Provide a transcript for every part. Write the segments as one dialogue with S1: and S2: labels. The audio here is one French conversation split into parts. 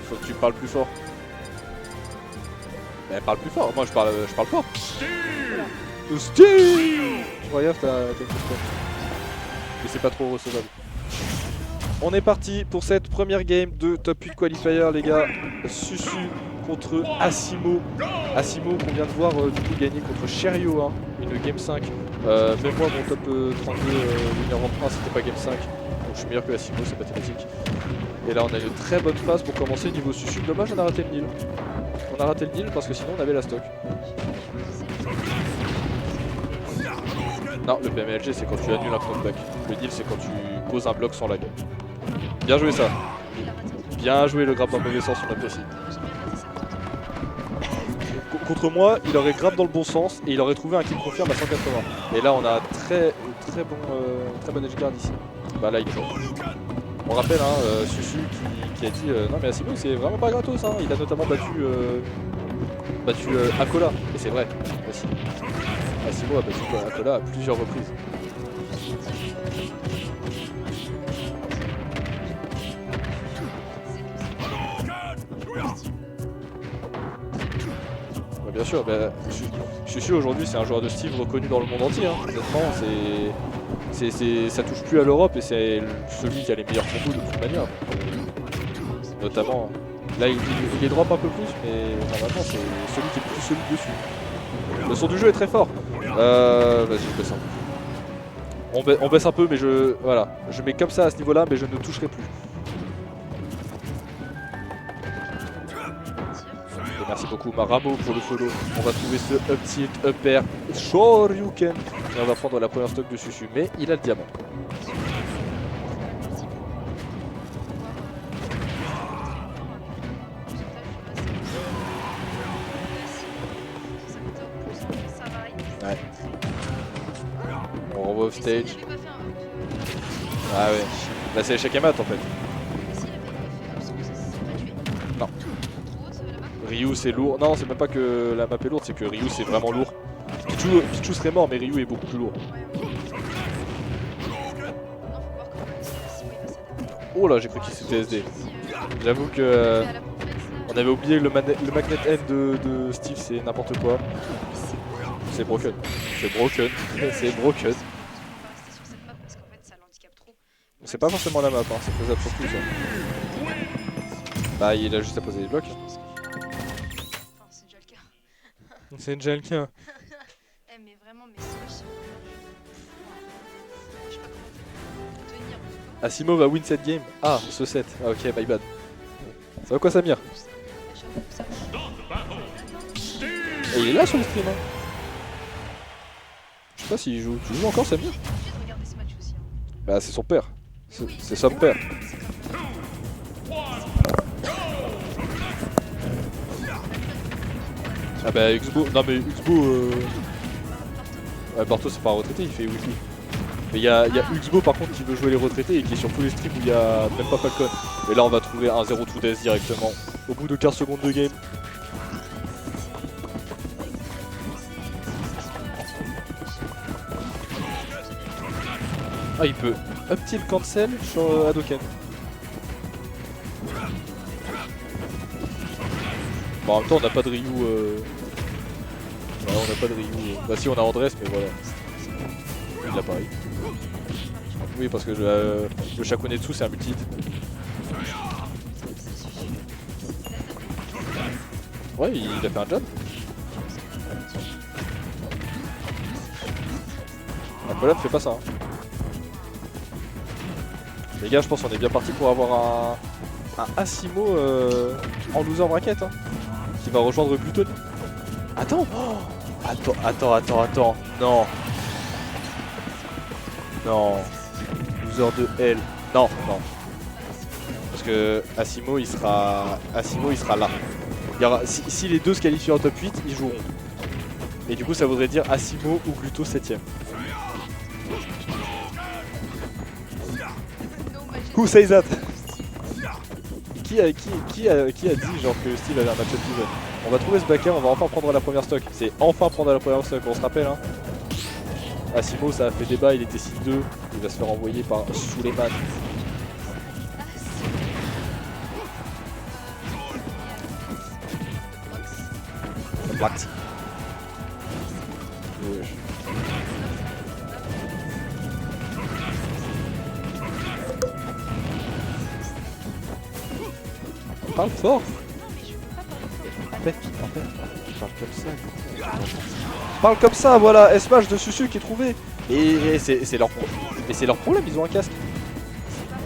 S1: Faut que tu parles plus fort. Mais parle plus fort, moi je parle fort. Steve. Regarde, t'as une question. Mais c'est pas trop recevable. On est parti pour cette première game de Top 8 Qualifier, les gars. Susu contre Asimo. Asimo qu'on vient de voir du coup gagner contre Cherio, hein, une game 5. Même moi, mon top 32 winner round 1, c'était pas game 5. Donc je suis meilleur que Asimo, c'est mathématique. Et là, on a une très bonne phase pour commencer niveau Susu. Dommage, on a raté le nil. On a raté le nil parce que sinon, on avait la stock. Non, le PMLG, c'est quand tu annules un knockback. Le nil, c'est quand tu poses un bloc sans lag. Bien joué ça. Bien joué le grab dans le mauvais sens, on apprécie. Contre moi, il aurait grab dans le bon sens et il aurait trouvé un kill confirme à 180. Et là, on a très bon edge guard ici. Bah là, il joue. On rappelle, hein, Susu qui a dit non mais Asimo c'est vraiment pas gratos, hein. Il a notamment battu Akola. Et c'est vrai aussi. Asimo a battu Akola à plusieurs reprises. Bien sûr, bah, Susu aujourd'hui c'est un joueur de Steve reconnu dans le monde entier, hein. Honnêtement, ça touche plus à l'Europe et c'est celui qui a les meilleurs combos de toute manière. Notamment, là il les drop un peu plus, mais normalement c'est celui qui est le plus solide dessus. Le son du jeu est très fort. Vas-y, je baisse un peu. On baisse un peu, mais voilà, je mets comme ça à ce niveau-là, mais je ne toucherai plus. Merci beaucoup Maramo pour le follow. On va trouver ce up tilt, up air, Shoryuken. Et on va prendre la première stock de Susu, mais il a le diamant. Ouais. On renvoie off stage. Ah ouais. Là c'est l'échec et mat en fait. Non. Ryu c'est lourd. Non, c'est même pas que la map est lourde, c'est que Ryu c'est vraiment lourd. Pichu serait mort, mais Ryu est beaucoup plus lourd. Oh là, j'ai cru qu'il s'était SD. J'avoue que on avait oublié le magnet N de Steve, c'est n'importe quoi. C'est broken. C'est broken. C'est broken. C'est pas forcément la map, hein. C'est faisable sur tout ça. Bah, il a juste à poser des blocs. C'est déjà le cas.
S2: Mais vraiment, mais c'est je sais pas comment tenir.
S1: Asimo va win cette game. Ah, ce set. Ah, ok, my bad. Ça va quoi, Samir? Et il est là sur le stream, hein. Je sais pas s'il joue. Tu joues encore, Samir? Bah, c'est son père. C'est son père. Ah bah Xbo, non mais Xbo ouais, Barto c'est pas un retraité, il fait wiki. Mais il y a Xbo par contre qui veut jouer les retraités et qui est sur tous les streams où il y a même pas Falcon. Et là on va trouver un 0-2 death directement au bout de 15 secondes de game. Ah il peut up tilt cancel sur Hadoken. Bon, en même temps on n'a pas de Ryu Ouais, on n'a pas de Ryu Bah si on a Andrés mais voilà. Il l'a pareil. Oui parce que le Shakunetsu c'est un multi-hit. Ouais il a fait un jab. La collab fait pas ça, hein. Les gars je pense qu'on est bien parti pour avoir un Asimo en loser bracket, hein, qui va rejoindre Pluton. Attends, oh attends, non. Non. Loser de L. Non. Parce que Asimo il sera là. Il y aura, si les deux se qualifient en top 8, ils joueront. Et du coup ça voudrait dire Asimo ou Gluto 7ème. Who says that? Qui a dit genre que Steve avait un match-up even? On va trouver ce backer, on va enfin prendre la première stock. C'est enfin prendre la première stock, on se rappelle, hein. Asimo ça a fait débat, il était 6-2, il va se faire envoyer par Suleiman. parti. Parle fort.
S2: Non, mais je peux pas parler fort.
S1: En fait, parle comme ça. Parle comme ça, voilà, S-Match de Susu qui est trouvé. Et c'est leur, mais c'est leur problème, ils ont un casque.
S2: C'est pas faux.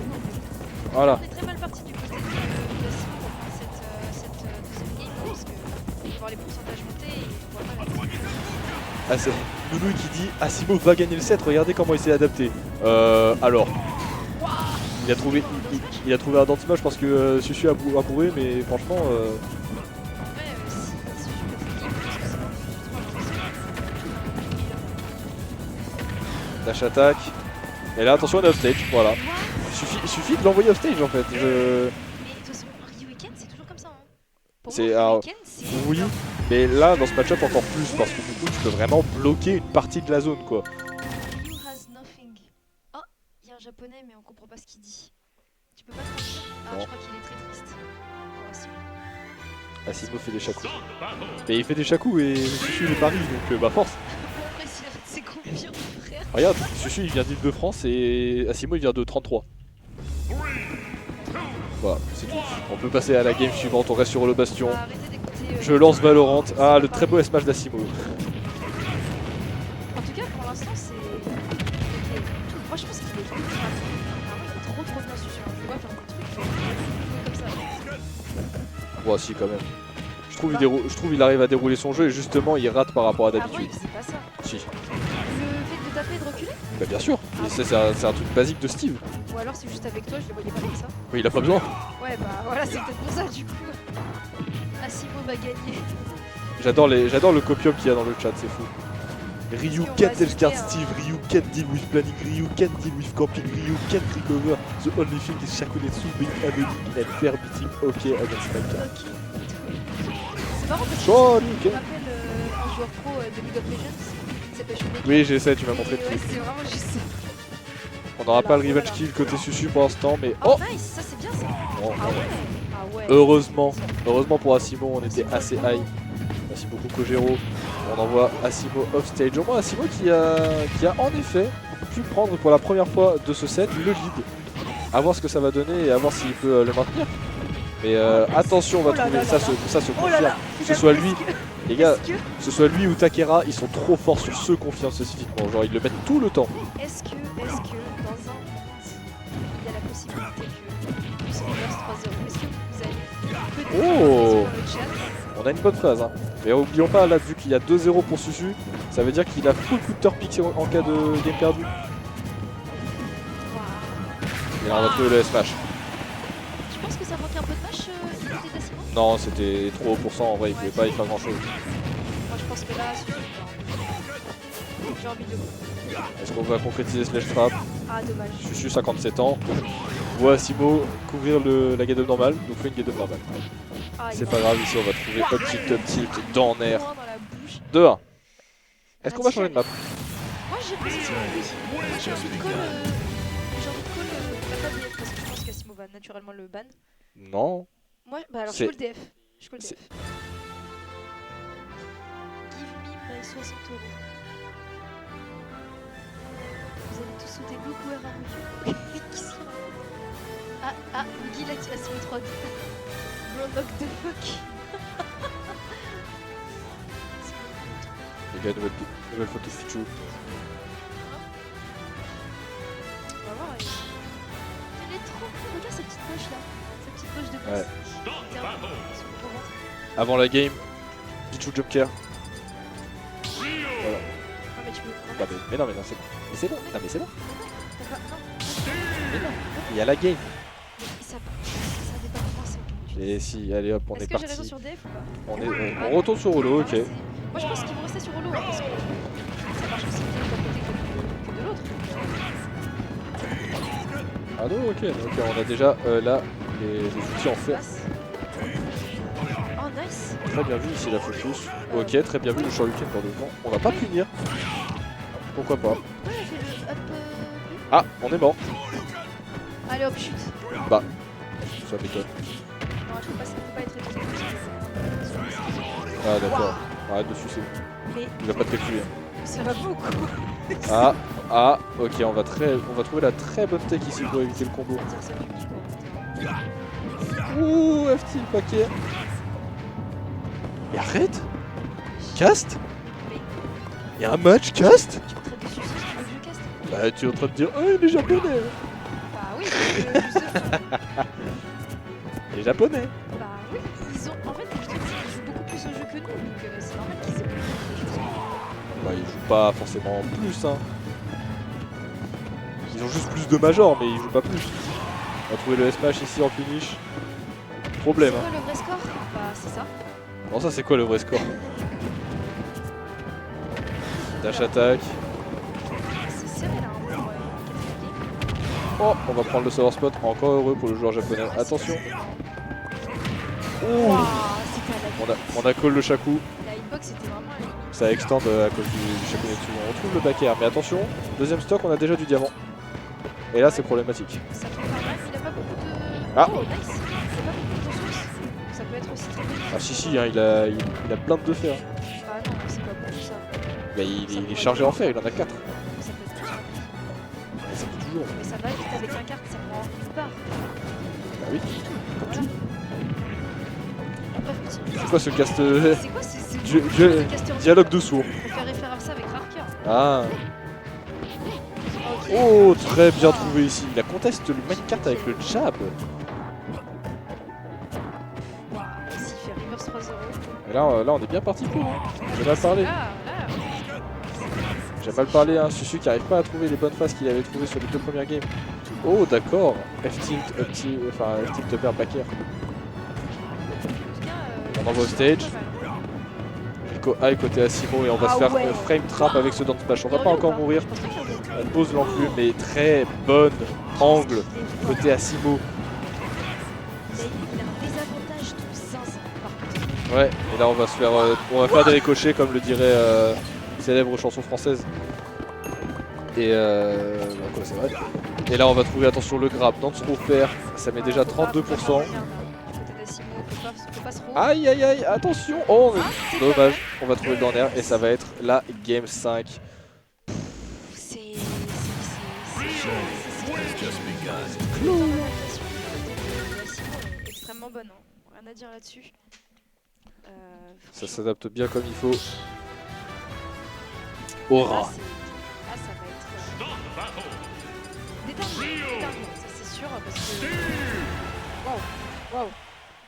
S1: Voilà.
S2: On est très mal parti du côté de Simon pour cette deuxième game parce que on va voir les pourcentages monter et on voit pas la
S1: Ah, c'est Nounou qui dit Asimo va gagner le set, regardez comment il s'est adapté. Alors. Il a trouvé un anti-match parce que Susu a bourré, mais franchement.
S2: En vrai, si je fais cette game, parce que c'est vraiment
S1: Dash attack. Et là, attention, on est offstage, voilà. Il suffit de l'envoyer offstage en fait.
S2: Mais de toute façon, Ryu Weekend, c'est toujours comme ça. Hein. Pour
S1: C'est-
S2: moi,
S1: alors,
S2: Ryu Weekend, c'est.
S1: Oui, mais là, dans ce match-up, encore plus, parce que du coup, tu peux vraiment bloquer une partie de la zone, quoi.
S2: Ryu has nothing. Oh, il y a un japonais, mais on comprend pas ce qu'il dit. Tu peux pas traduire. Ah,
S1: Non.
S2: je crois qu'il est très triste. Pour Asimo.
S1: Asimo fait des chakou. Mais il fait des chakou et Susu il est Paris, donc bah force.
S2: Après, s'il a fait ses confiants, frère.
S1: Regarde, Susu il vient d'Île-de-France et Asimo il vient de 33. Voilà, c'est tout. On peut passer à la game suivante, on reste sur le bastion.
S2: On va arrêter d'écouter,
S1: Je lance Valorant. Ah, le très beau S-Match d'Asimo.
S2: En tout cas, pour l'instant, c'est. Moi, je pense qu'il est ultra bien. Apparemment, il est trop bien sur un joueur, faire des trucs comme ça.
S1: Bon, si, quand même. Je trouve il arrive à dérouler son jeu et justement il rate par rapport à
S2: Avant, il
S1: d'habitude.
S2: faisait pas ça.
S1: Si,
S2: Le fait de taper et de reculer.
S1: bah bien sûr. Et ça, c'est un truc basique de Steve.
S2: Ou alors, c'est juste avec toi, je les voyais pas comme ça.
S1: Oui, il a pas besoin.
S2: Ouais, bah voilà, c'est peut-être pour ça, du coup. Asimo va gagner.
S1: J'adore le copium qu'il y a dans le chat, c'est fou. Ryu
S2: qu'on
S1: can't
S2: va assister
S1: discard
S2: à-
S1: Steve, Ryu can't deal with planning, Ryu can't deal with camping, Ryu can't recover. The only thing is Shakunetsu being annoying and fair beating okay against Maika.
S2: Ok. C'est marrant parce que
S1: Oh,
S2: ça me
S1: nickel.
S2: rappelle un joueur pro de League of Legends qui s'appelle Shuneki.
S1: Oui, j'essaie, tu m'as montré le
S2: Ouais,
S1: truc.
S2: c'est vraiment juste ça.
S1: On n'aura pas le
S2: Voilà,
S1: revenge kill côté Susu pour l'instant, mais
S2: Oh,
S1: oh,
S2: nice, ça c'est bien ça.
S1: bon,
S2: Ah ouais. Ah ouais.
S1: heureusement pour Asimo, on était assez high. Merci beaucoup Kojiro. On envoie Asimo off stage. Au moins Asimo qui a en effet pu prendre pour la première fois de ce set le lead. À voir ce que ça va donner et à voir s'il peut le maintenir. Mais attention, on va
S2: Oh là
S1: trouver
S2: là
S1: ça,
S2: là
S1: ça se
S2: Oh là là.
S1: confirme. Que ce soit lui, les gars,
S2: Est-ce que,
S1: que ce soit lui ou Takera, ils sont trop forts sur ce confirme spécifiquement. Genre ils le mettent tout le temps.
S2: est-ce que dans un monde, il y a la possibilité que puisse reverse 3-0? Est-ce que vous allez peut-être
S1: Oh.
S2: dans le chat?
S1: On a une bonne phrase, hein. Mais oublions pas là, vu qu'il y a 2-0 pour Susu, ça veut dire qu'il a full coup de turpic en cas de game perdu.
S2: Waouh.
S1: Et là on va trouver le S-Match.
S2: Tu penses que ça manque un peu de match du côté d'Asimo?
S1: Non, c'était trop haut pourcent en vrai, il pouvait pas y faire grand chose.
S2: Moi je pense que là, j'ai envie de.
S1: Est-ce qu'on va concrétiser Slash Trap?
S2: Ah, dommage.
S1: Susu 57 ans. Voit Asimo couvrir la get-up normale, donc fait une get-up normale.
S2: Ah,
S1: C'est pas grave, ici on va trouver up tilt dans l'air.
S2: Dans la bouche.
S1: 2-1. Est-ce qu'on va changer de map?
S2: Moi j'ai position oui. Moi j'ai envie de call. La table DF parce que je pense qu'Asimo va naturellement le ban.
S1: Non.
S2: Moi, bah alors je
S1: C'est-
S2: call DF. Je call
S1: c'est-
S2: DF. Give me my 60 €. Vous allez tous sauter beaucoup à Ryu. Qu'est-ce qu'il raconte? Ah, Guy là, Asimo 3. Bro, knock the fuck.
S1: Les gars, nouvelle photo de Pichu.
S2: On va voir. Il est trop cool. Regarde cette petite poche là. Cette petite poche de boss.
S1: Ouais.
S2: Tiens, sur le ventre.
S1: Avant la game, Pichu jump care.
S2: Ah, mais tu peux.
S1: Non, mais non, c'est bon. Mais c'est bon. Non, mais c'est bon.
S2: T'as pas. Non.
S1: Mais non. Il y a la game.
S2: Mais ça n'avait pas commencé.
S1: Et si, allez hop, on est
S2: Est-ce que j'ai raison
S1: parti.
S2: sur DF ou pas?
S1: On retourne sur Holo, ok.
S2: Moi je pense qu'ils vont rester sur Holo hein, parce que ça marche aussi bien d'un côté que de l'autre.
S1: Ah non, ok, on a déjà là les outils en fer.
S2: Oh nice.
S1: Très bien vu ici la focus. Ok, très bien vu le Shoryuken dans le vent. On va pas punir. Pourquoi pas.
S2: Ouais, j'ai le up.
S1: Ah, on est mort.
S2: Allez hop, chute.
S1: Bah, ça m'étonne.
S2: Non, je peux pas être étonné.
S1: Ah d'accord. Arrête de sucer.
S2: Mais
S1: Il va pas te tuer.
S2: ça va beaucoup.
S1: Ok, on va trouver la très bonne tech ici pour éviter le combo. Ouh, FT le paquet. Mais arrête. Cast. Y'a un match cast.
S2: Tu me traites de suicide sur le jeu cast?
S1: Bah tu es en train de dire, oh il est japonais.
S2: Bah oui, plus de fun.
S1: Il est japonais.
S2: Bah oui, ils ont. En fait, le truc, c'est qu'ils jouent beaucoup plus au jeu que nous, donc c'est normal qu'ils aient plus de choses.
S1: Bah ils jouent pas forcément plus hein. Ils ont juste plus de majors mais ils jouent pas plus. On va trouver le S-Mash ici en finish. Problème
S2: C'est
S1: hein.
S2: quoi le vrai score? Bah c'est ça.
S1: Non ça c'est quoi le vrai score? Dash attack.
S2: C'est serré là, hein, pour quatrième game.
S1: Oh, on va prendre le server spot. Encore heureux pour le joueur japonais. Attention. Oh,
S2: Waouh, c'était à la
S1: on a call le Shaku.
S2: La hitbox c'était vraiment à la limite.
S1: Ça extend à cause du Shakunetsu. On retrouve le backer. Mais attention, deuxième stock, on a déjà du diamant. Et là, c'est problématique.
S2: Ça fait pas mal, il a pas beaucoup de.
S1: Ah.
S2: Oh nice. Il a pas beaucoup de ressources. Ça peut être aussi très bien.
S1: Ah si si, hein, il a plein de fer.
S2: Ah non, c'est pas beaucoup ça.
S1: Bah, il est chargé en fer, il en a 4.
S2: Ça peut être très rapide.
S1: Ça peut toujours.
S2: Mais ça va vite avec un carte, ça prend une barre.
S1: Bah oui.
S2: Voilà. Après, faut
S1: C'est quoi ce cast
S2: C'est quoi c'est
S1: dialogue de sourds.
S2: On peut faire référence à ça avec Rarker.
S1: Ah.
S2: Ok.
S1: Oh, très bien trouvé ici. Il a conteste le minecart avec le jab.
S2: Waouh, ici il fait reverse 3-0.
S1: Et là, on est bien parti pour. Hein. J'ai mal parlé.
S2: Là.
S1: J'ai mal parlé, hein. Susu qui arrive pas à trouver les bonnes phases qu'il avait trouvées sur les 2 premières games. Oh, d'accord. F-tilt, up-tilt, enfin F-tilt upper backer. On envoie au stage. Rico high côté Asimo et on va se faire frame trap avec ce down smash. On va pas encore mourir. On pose l'enclume, mais très bonne angle côté Asimo.
S2: Il a un désavantage de zinzin par contre.
S1: Ouais, et là on va se faire, on va faire des ricochets comme le dirait une célèbre chanson française. Et quoi, c'est vrai. Et là on va trouver, attention, le grab dans ce faire, ça met déjà 32%. Aïe aïe aïe, attention. Oh dommage, on va trouver le dernier et ça va être la game 5.
S2: C'est extrêmement bonne, hein. Rien à dire là-dessus.
S1: Ça s'adapte bien comme il faut. Aura.
S2: Ça va être déterminant, ça c'est sûr, parce que... Waouh.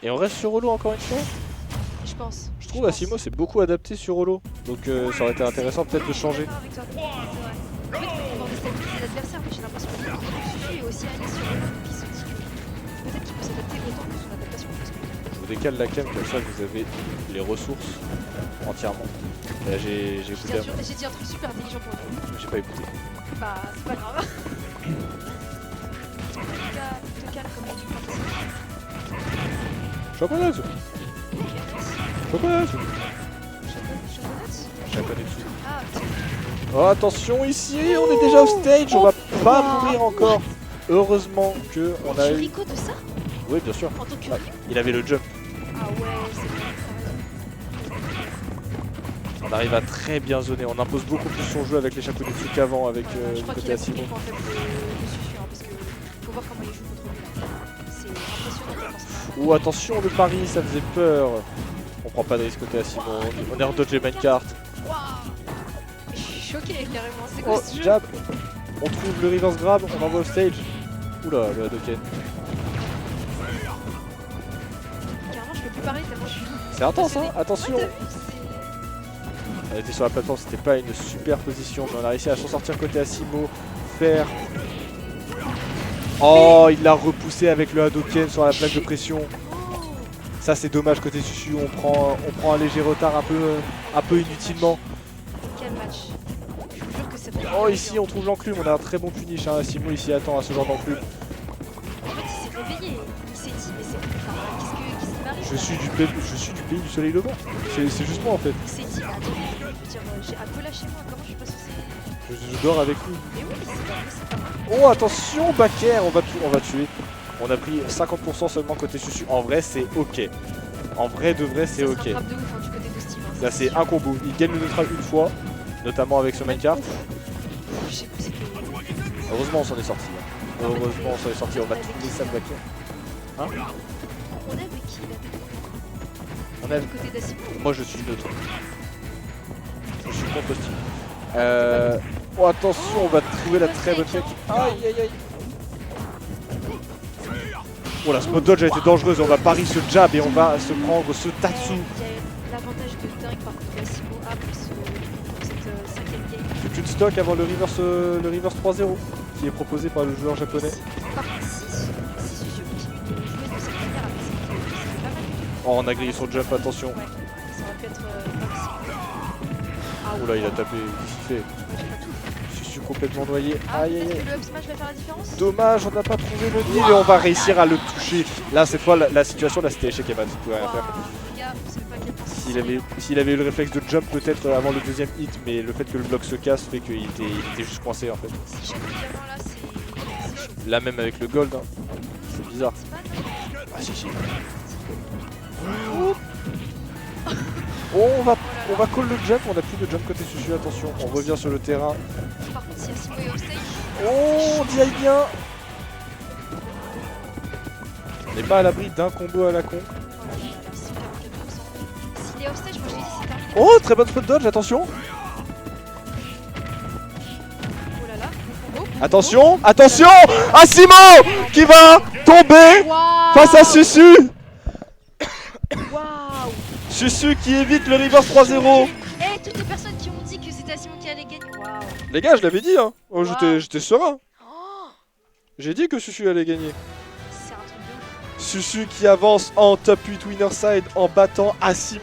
S1: Et on reste sur Holo encore une fois.
S2: Je pense.
S1: Je trouve Asimo c'est beaucoup adapté sur Holo. Donc ça aurait été intéressant peut-être de changer.
S2: En fait, il faut pouvoir déstabiliser l'adversaire, mais j'ai l'impression que Susu est aussi allé sur Holo, donc il se dit que peut-être qu'il peut s'adapter autant que son adaptation.
S1: Je vous décale la cam, comme ça vous avez les ressources entièrement. Et là j'ai écouté.
S2: J'ai dit un truc super intelligent pour nous.
S1: J'ai pas écouté.
S2: Bah, c'est pas grave. En tout cas, plutôt calme comme du fantasy.
S1: Chocolat.
S2: Chocolat. Ah,
S1: oh attention ici, on est déjà off stage, on va pas mourir encore. Heureusement que on a eu...
S2: Rico de ça?
S1: Oui bien sûr.
S2: En tant que...
S1: Il avait le jump.
S2: Ah ouais, c'est vrai.
S1: On arrive à très bien zoner, on impose beaucoup plus son jeu avec les Shakunetsu qu'avant avec
S2: je crois
S1: le côté
S2: qu'il a
S1: Asimo.
S2: en fait de Susu, hein, parce que faut voir comment il joue contre lui. C'est impressionnant.
S1: Oh attention le pari, ça faisait peur. On prend pas de risque côté Asimo, on est en dodge les minecart.
S2: Waouh, je suis choqué carrément, c'est quoi ce jeu?
S1: Jab. On trouve le reverse grab, on envoie au stage. Oula, le Hadoken.
S2: Carrément, je peux plus parler tellement je suis...
S1: C'est intense hein, attention.
S2: Ouais,
S1: elle était sur la plateforme, c'était pas une super position, mais on a réussi à s'en sortir côté Asimo. Faire... Oh, il l'a repoussé avec le Hadoken sur la plaque de pression. Ça c'est dommage côté Susu, on prend un léger retard un peu inutilement.
S2: Quel match. Je vous jure que ça fait...
S1: Oh ici on trouve l'enclume, on a un très bon punish, hein. Asimo ici attend à ce genre d'enclume.
S2: En fait il s'est réveillé, il s'est dit mais c'est... Enfin, qu'est-ce qui m'arrive?
S1: Je suis du pays du soleil levant, c'est juste moi en fait.
S2: Il s'est dit, attends, je veux dire, j'ai Akola chez moi, comment je suis pas censé...
S1: Je dors avec lui.
S2: Mais oui, c'est pas
S1: Oh attention backer, on va tuer. On a pris 50% seulement côté Susu. En vrai c'est ok. En vrai de vrai c'est ok.
S2: Ça frappe de ouf hein, du côté de Steve, hein.
S1: Là c'est un combo, il gagne le neutral une fois, notamment avec ce minecart.
S2: Je sais plus c'était.
S1: Heureusement on s'en est sorti. Heureusement on s'en est sorti, on va tourner ça back. Hein?
S2: On est avec qui là?
S1: On a...
S2: Du côté d'Assimo.
S1: Moi je suis neutre. Je suis contre Steve. Oh attention, on va trouver la très bonne fake. Aïe aïe aïe. Oh la spot dodge a été dangereuse, on va pari ce jab et on va se prendre ce Tatsu.
S2: Il y a l'avantage de dingue par contre d'Assimo A pour cette cinquième game.
S1: Toute une stock avant le reverse 3-0 qui est proposé par le joueur japonais.
S2: Par contre, si je continue de jouer de cette manière avec cette game, c'est pas mal.
S1: Oh on a grillé son jump, attention.
S2: Ouais, ça aurait pu être pas
S1: Ah oula il a tapé, qu'est-ce qu'il fait?
S2: j'ai pas tout.
S1: Je suis complètement noyé.
S2: Ah,
S1: Aïe aïe
S2: peut-être
S1: aïe.
S2: que le up smash va faire la différence.
S1: Dommage, on n'a pas trouvé le deal et on va réussir à le toucher. Là cette fois la situation là c'était échec et mat, il pouvait rien faire.
S2: Les gars, vous savez pas à quel point
S1: S'il avait eu le réflexe de jump peut-être avant le deuxième hit, mais le fait que le bloc se casse fait qu'il était juste coincé en fait.
S2: si chaque diamant là c'est chaud.
S1: Là même avec le gold, hein. C'est bizarre.
S2: C'est pas non.
S1: Ah si si. Oh, on va call le jump, on a plus de jump côté Susu, attention, on revient sur le terrain.
S2: Par contre si Assimo est offstage,
S1: Oh, on DI bien. On n'est pas à l'abri d'un combo à la con.
S2: s'il est offstage, moi je lui dis c'est terminé.
S1: Oh, très bonne spot dodge, attention.
S2: Oh là là, le combo.
S1: Attention, attention, Asimo qui va tomber
S2: Waouh.
S1: face à Susu.
S2: Waouh.
S1: Susu qui évite le reverse 3-0.
S2: Eh, toutes les personnes qui ont dit que c'était Assimo qui allait gagner. Waouh.
S1: Les gars, je l'avais dit, hein. Oh,
S2: Wow.
S1: j'étais serein.
S2: Oh,
S1: J'ai dit que Susu allait gagner.
S2: c'est un truc de ouf.
S1: Susu qui avance en top 8 winner side en battant Asimo.